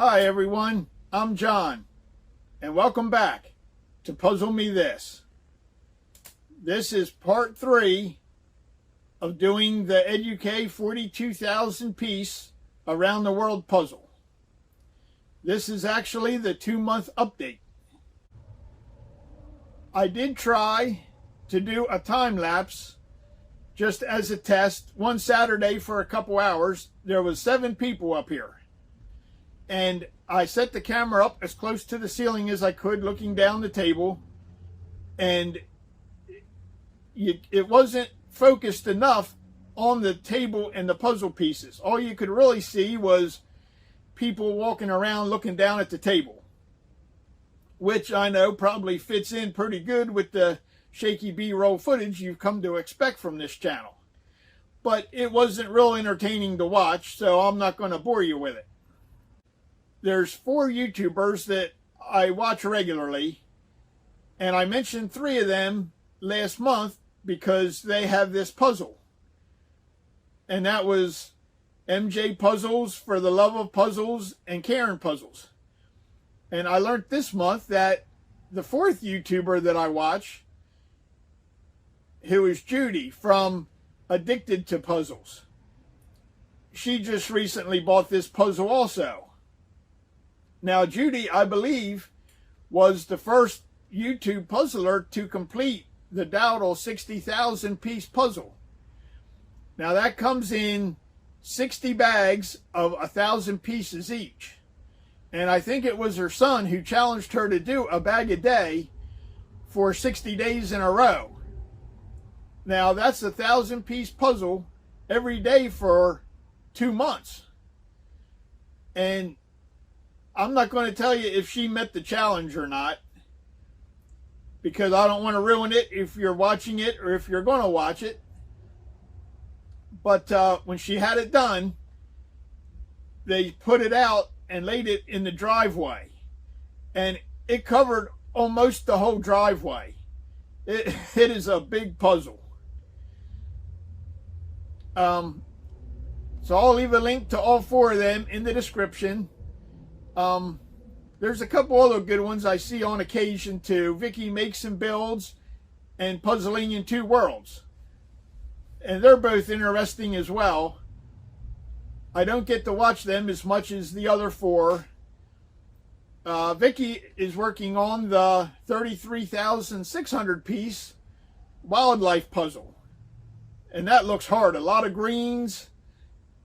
Hi everyone, I'm John, and welcome back to Puzzle Me This. This is part 3 of doing the Educa 42,000 piece around the world puzzle. This is actually the 2-month update. I did try to do a time lapse just as a test one Saturday for a couple hours. There was 7 people up here. And I set the camera up as close to the ceiling as I could, looking down the table. And it wasn't focused enough on the table and the puzzle pieces. All you could really see was people walking around looking down at the table, which I know probably fits in pretty good with the shaky B-roll footage you've come to expect from this channel. But it wasn't real entertaining to watch, so I'm not going to bore you with it. There's 4 YouTubers that I watch regularly, and I mentioned 3 of them last month because they have this puzzle. And that was MJPuzzles, For the Love of Puzzles, and Karen Puzzles. And I learned this month that the 4th YouTuber that I watch, who is Judy from Addicted to Puzzles, she just recently bought this puzzle also. Now, Judy, I believe, was the first YouTube puzzler to complete the Dowdle 60,000 piece puzzle. Now, that comes in 60 bags of 1,000 pieces each. And I think it was her son who challenged her to do a bag a day for 60 days in a row. Now, that's a 1,000 piece puzzle every day for 2 months. And I'm not going to tell you if she met the challenge or not, because I don't want to ruin it if you're watching it or if you're going to watch it. But when she had it done, they put it out and laid it in the driveway. And it covered almost the whole driveway. It is a big puzzle. So I'll leave a link to all 4 of them in the description. There's a couple other good ones I see on occasion too. Vicky Makes and Builds and Puzzling in 2 Worlds. And they're both interesting as well. I don't get to watch them as much as the other 4. Vicky is working on the 33,600 piece wildlife puzzle. And that looks hard. A lot of greens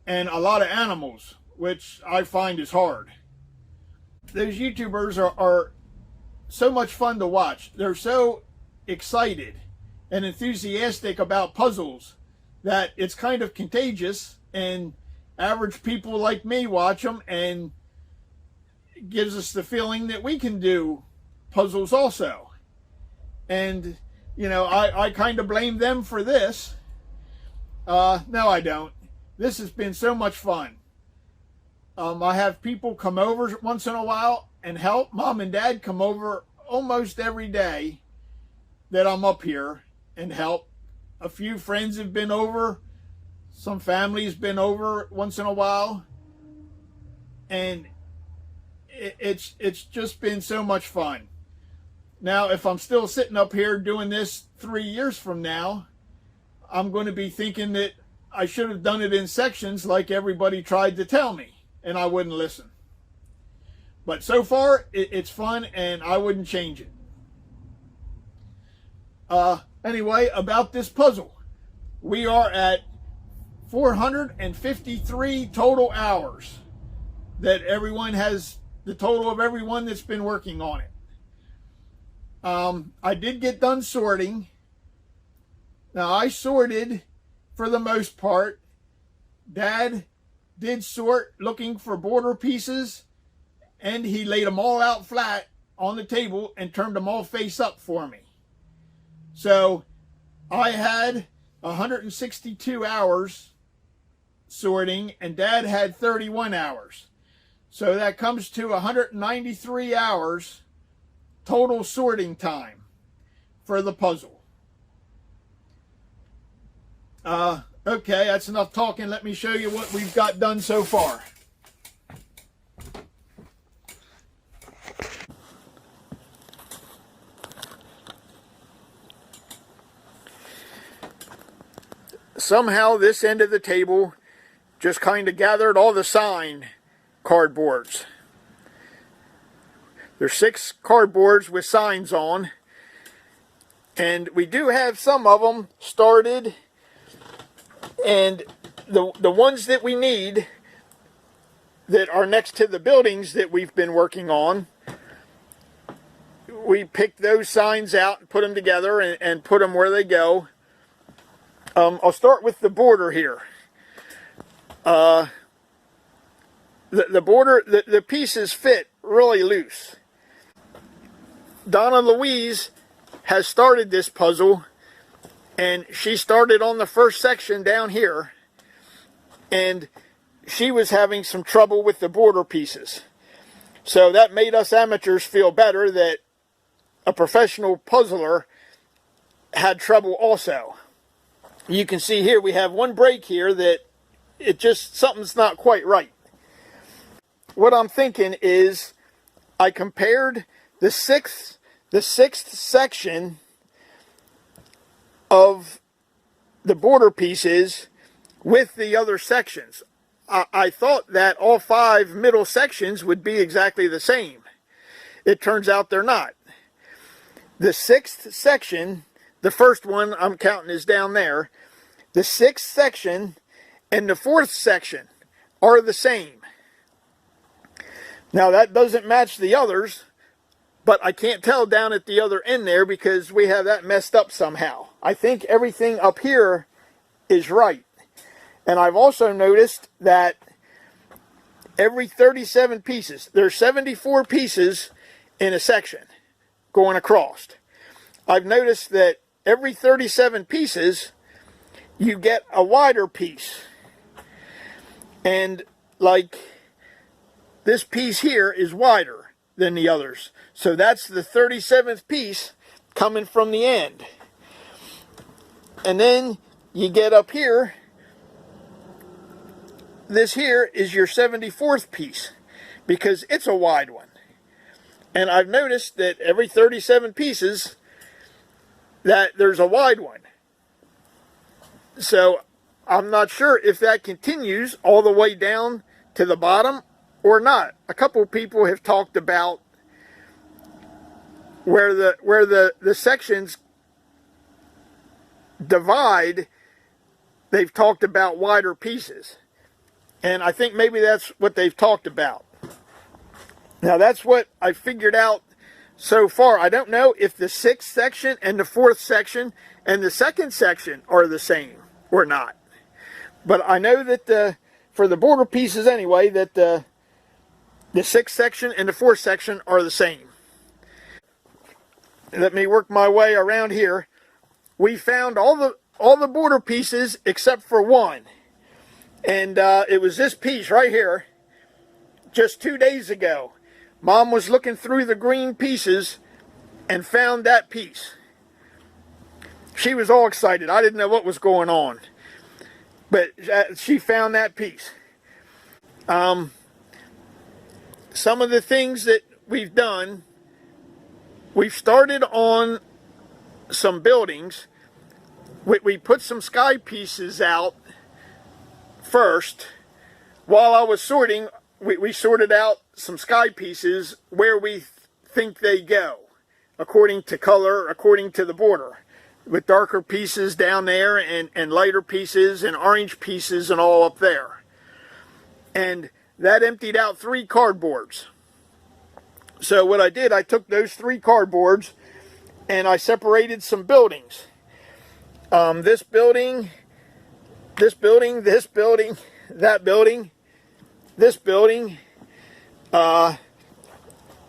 and a lot of animals, which I find is hard. Those YouTubers are so much fun to watch. They're so excited and enthusiastic about puzzles that it's kind of contagious, and average people like me watch them, and it gives us the feeling that we can do puzzles also. And, you know, I kind of blame them for this. No, I don't. This has been so much fun. I have people come over once in a while and help. Mom and Dad come over almost every day that I'm up here and help. A few friends have been over. Some family's been over once in a while. And it's just been so much fun. Now, if I'm still sitting up here doing this 3 years from now, I'm going to be thinking that I should have done it in sections like everybody tried to tell me. And I wouldn't listen. But so far, it's fun, and I wouldn't change it. Anyway, about this puzzle. We are at 453 total hours that everyone has, the total of everyone that's been working on it. I did get done sorting. Now, I sorted for the most part. Dad did sort looking for border pieces, and he laid them all out flat on the table and turned them all face up for me. So I had 162 hours sorting, and Dad had 31 hours. So that comes to 193 hours total sorting time for the puzzle. Okay, that's enough talking. Let me show you what we've got done so far. somehow this end of the table just kind of gathered all the sign cardboards. There's 6 cardboards with signs on, and we do have some of them started, and the ones that we need that are next to the buildings that we've been working on, we picked those signs out and put them together and put them where they go. I'll start with the border here. The border, the pieces fit really loose. Donna Louise has started this puzzle, and she started on the first section down here, and she was having some trouble with the border pieces. So that made us amateurs feel better that a professional puzzler had trouble also. You can see here we have one break here that something's not quite right. What I'm thinking is I compared the sixth section of the border pieces with the other sections. I thought that all 5 middle sections would be exactly the same. It turns out they're not. The 6th section, the first one I'm counting is down there, the 6th section and the 4th section are the same. Now that doesn't match the others, but I can't tell down at the other end there because we have that messed up somehow. I think everything up here is right. And I've also noticed that every 37 pieces, there's 74 pieces in a section going across. I've noticed that every 37 pieces, you get a wider piece. And like this piece here is wider than the others. So that's the 37th piece coming from the end. And then you get up here, this here is your 74th piece because it's a wide one. And I've noticed that every 37 pieces that there's a wide one. So I'm not sure if that continues all the way down to the bottom or not. A couple of people have talked about where the sections divide, they've talked about wider pieces. And I think maybe that's what they've talked about. Now that's what I figured out so far. I don't know if the 6th section and the 4th section and the 2nd section are the same or not. But I know that for the border pieces anyway, that the 6th section and the 4th section are the same. Let me work my way around here. We found all the border pieces except for one. And it was this piece right here just 2 days ago. Mom was looking through the green pieces and found that piece. She was all excited. I didn't know what was going on. But she found that piece. Some of the things that we've done, we've started on some buildings. We put some sky pieces out first. While I was sorting, we sorted out some sky pieces where we think they go, according to color, according to the border, with darker pieces down there and lighter pieces and orange pieces and all up there. And that emptied out 3 cardboards. So what I did, I took those 3 cardboards and I separated some buildings. This building, this building, this building, that building, this building,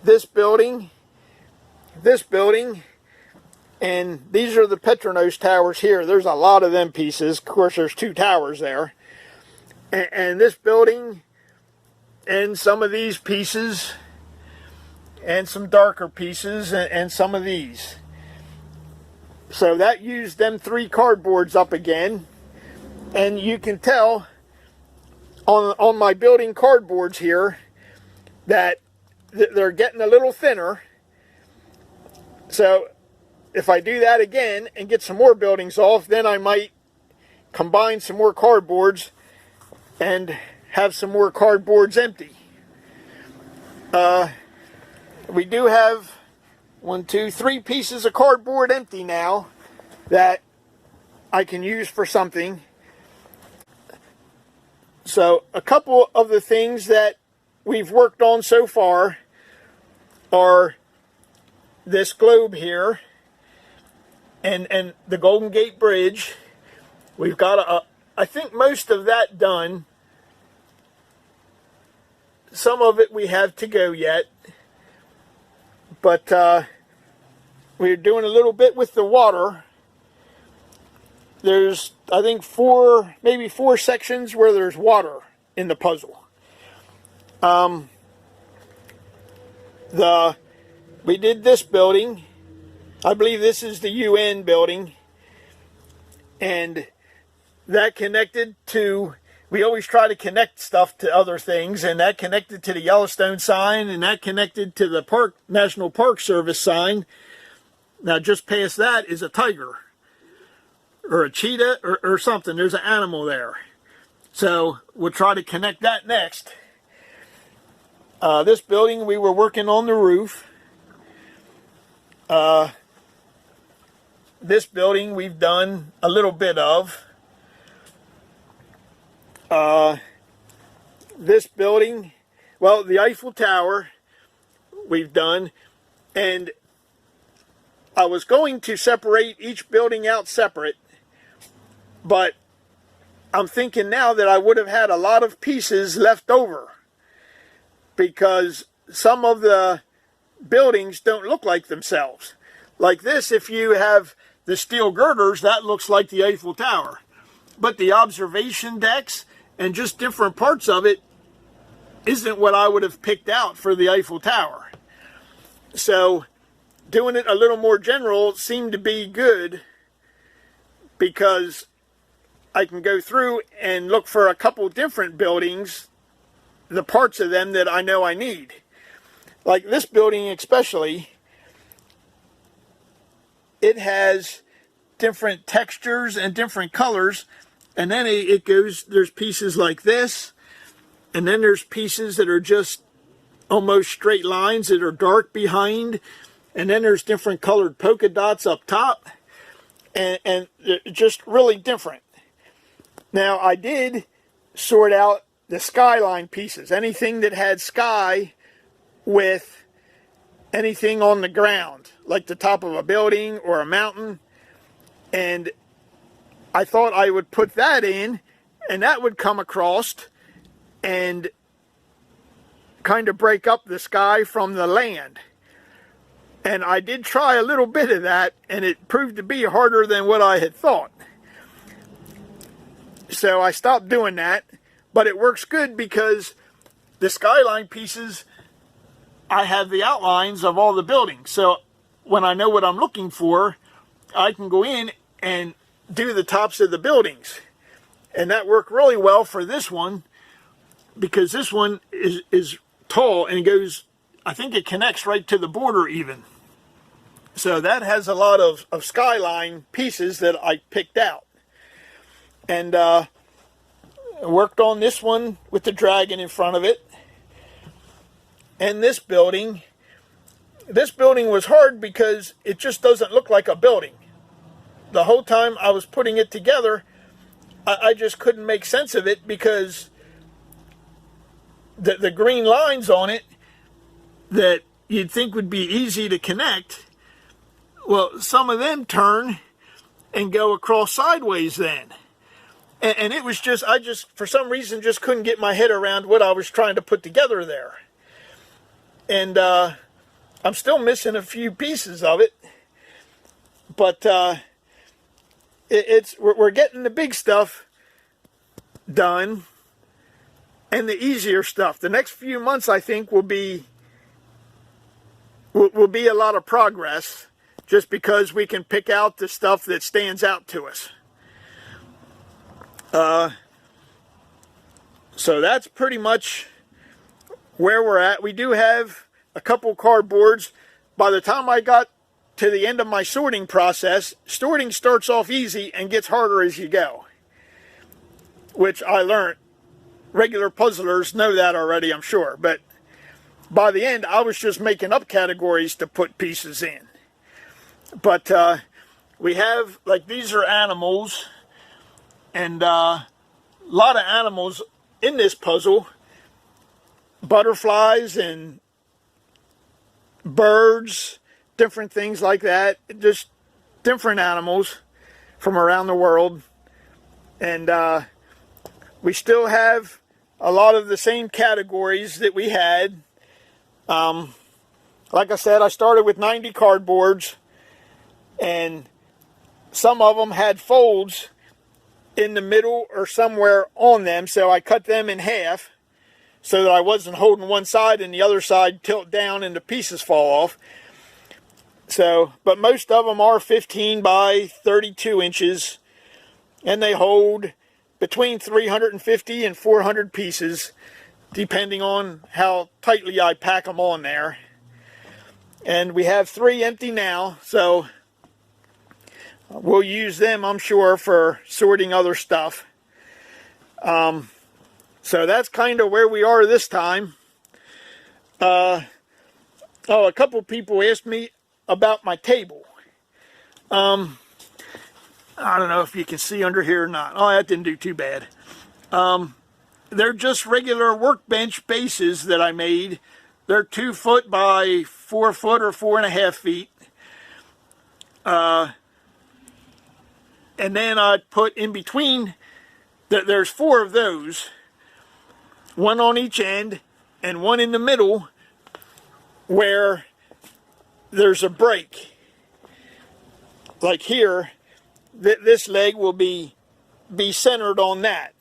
this building, this building, and these are the Petronas towers here. There's a lot of them pieces. Of course, there's 2 towers there. And this building, and some of these pieces, and some darker pieces, and some of these. So that used them 3 cardboards up again. And you can tell on my building cardboards here that they're getting a little thinner. So if I do that again and get some more buildings off, then I might combine some more cardboards and have some more cardboards empty. We do have 3 pieces of cardboard empty now that I can use for something. So a couple of the things that we've worked on so far are this globe here and the Golden Gate Bridge. We've got I think most of that done. Some of it we have to go yet, but we're doing a little bit with the water. There's, I think, maybe four sections where there's water in the puzzle. We did this building. I believe this is the UN building, and that connected to, we always try to connect stuff to other things, and that connected to the Yellowstone sign, and that connected to the National Park Service sign. Now just past that is a tiger or a cheetah or something. There's an animal there. So we'll try to connect that next. This building, we were working on the roof. This building we've done a little bit of. This building, well, the Eiffel Tower we've done, and I was going to separate each building out separate, but I'm thinking now that I would have had a lot of pieces left over, because some of the buildings don't look like themselves. Like this, if you have the steel girders, that looks like the Eiffel Tower. But the observation decks and just different parts of it isn't what I would have picked out for the Eiffel Tower. So doing it a little more general seemed to be good, because I can go through and look for a couple different buildings, the parts of them that I know I need. Like this building especially, it has different textures and different colors, and then it goes, there's pieces like this, and then there's pieces that are just almost straight lines that are dark behind, and then there's different colored polka dots up top, and just really different. Now I did sort out the skyline pieces, anything that had sky with anything on the ground, like the top of a building or a mountain, and I thought I would put that in, and that would come across and kind of break up the sky from the land. And I did try a little bit of that, and it proved to be harder than what I had thought. So I stopped doing that, but it works good because the skyline pieces, I have the outlines of all the buildings. So when I know what I'm looking for, I can go in and do the tops of the buildings. And that worked really well for this one, because this one is tall and goes, I think it connects right to the border even. So that has a lot of skyline pieces that I picked out. And worked on this one with the dragon in front of it. And this building was hard because it just doesn't look like a building. The whole time I was putting it together, I just couldn't make sense of it, because the green lines on it that you'd think would be easy to connect, well, some of them turn and go across sideways then. And it was just, I just, for some reason, just couldn't get my head around what I was trying to put together there. And I'm still missing a few pieces of it. But we're getting the big stuff done and the easier stuff. The next few months, I think, will be a lot of progress, just because we can pick out the stuff that stands out to us. So that's pretty much where we're at. We do have a couple cardboards. By the time I got to the end of my sorting process, sorting starts off easy and gets harder as you go. which I learned. Regular puzzlers know that already, I'm sure. But by the end, I was just making up categories to put pieces in. But we have, like, these are animals, and a lot of animals in this puzzle. Butterflies and birds, different things like that. Just different animals from around the world. And we still have a lot of the same categories that we had. Like I said, I started with 90 cardboards, and some of them had folds in the middle or somewhere on them, so I cut them in half so that I wasn't holding one side and the other side tilt down and the pieces fall off. So, but most of them are 15 by 32 inches, and they hold between 350 and 400 pieces, depending on how tightly I pack them on there. And we have 3 empty now, so we'll use them, I'm sure, for sorting other stuff. So that's kind of where we are this time. A couple people asked me about my table. I don't know if you can see under here or not. Oh, that didn't do too bad. They're just regular workbench bases that I made. They're 2 foot by 4 foot or 4.5 feet. And then I put in between, there's 4 of those. 1 on each end and 1 in the middle where there's a break. Like here, this leg will be centered on that.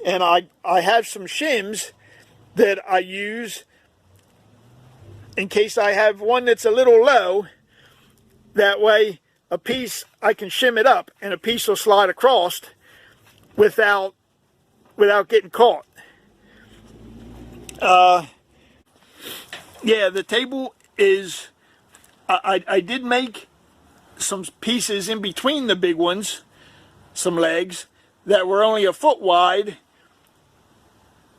And I have some shims that I use in case I have one that's a little low. That way a piece, I can shim it up and a piece will slide across without getting caught. Yeah, the table is, I did make some pieces in between the big ones, some legs that were only a foot wide,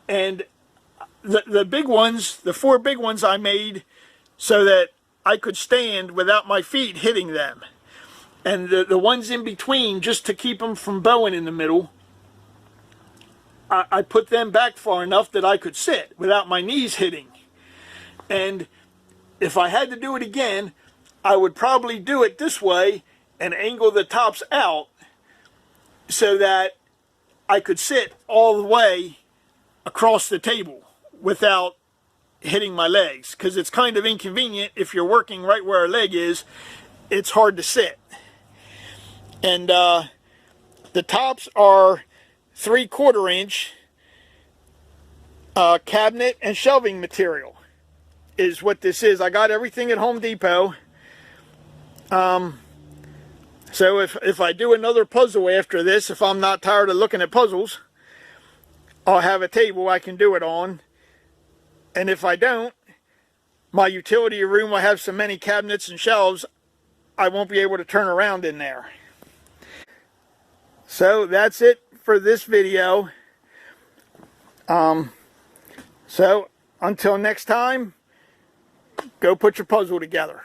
and the big ones, the 4 big ones I made so that I could stand without my feet hitting them, and the ones in between, just to keep them from bowing in the middle, I put them back far enough that I could sit without my knees hitting. And if I had to do it again, I would probably do it this way and angle the tops out so that I could sit all the way across the table without hitting my legs, because it's kind of inconvenient if you're working right where a leg is. It's hard to sit. And the tops are 3/4 inch cabinet and shelving material is what this is. I got everything at Home Depot. So if I do another puzzle after this, if I'm not tired of looking at puzzles, I'll have a table I can do it on. And if I don't, my utility room will have so many cabinets and shelves, I won't be able to turn around in there. So that's it for this video. So until next time, go put your puzzle together.